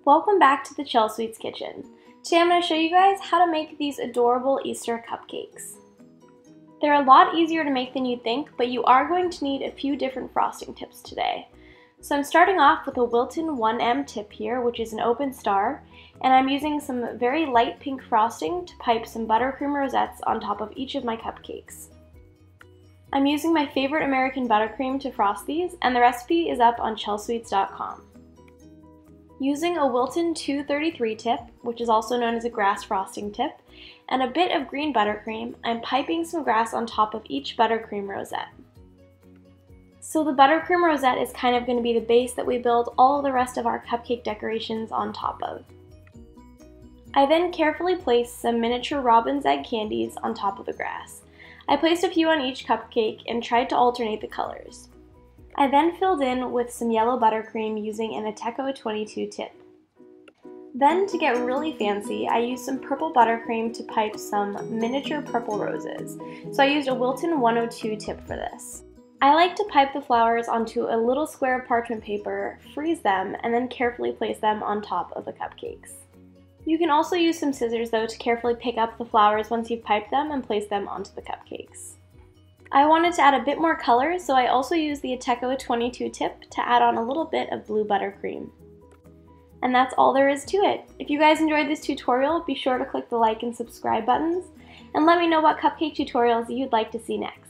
Welcome back to the Chelsweets kitchen. Today I'm going to show you guys how to make these adorable Easter cupcakes. They're a lot easier to make than you'd think, but you are going to need a few different frosting tips today. So I'm starting off with a Wilton 1M tip here, which is an open star, and I'm using some very light pink frosting to pipe some buttercream rosettes on top of each of my cupcakes. I'm using my favorite American buttercream to frost these, and the recipe is up on Chelsweets.com. Using a Wilton 233 tip, which is also known as a grass frosting tip, and a bit of green buttercream, I'm piping some grass on top of each buttercream rosette. So the buttercream rosette is kind of going to be the base that we build all the rest of our cupcake decorations on top of. I then carefully placed some miniature robin's egg candies on top of the grass. I placed a few on each cupcake and tried to alternate the colors. I then filled in with some yellow buttercream using an Ateco 22 tip. Then, to get really fancy, I used some purple buttercream to pipe some miniature purple roses. So I used a Wilton 102 tip for this. I like to pipe the flowers onto a little square of parchment paper, freeze them, and then carefully place them on top of the cupcakes. You can also use some scissors though to carefully pick up the flowers once you've piped them and place them onto the cupcakes. I wanted to add a bit more color, so I also used the Ateco 22 tip to add on a little bit of blue buttercream. And that's all there is to it. If you guys enjoyed this tutorial, be sure to click the like and subscribe buttons, and let me know what cupcake tutorials you'd like to see next.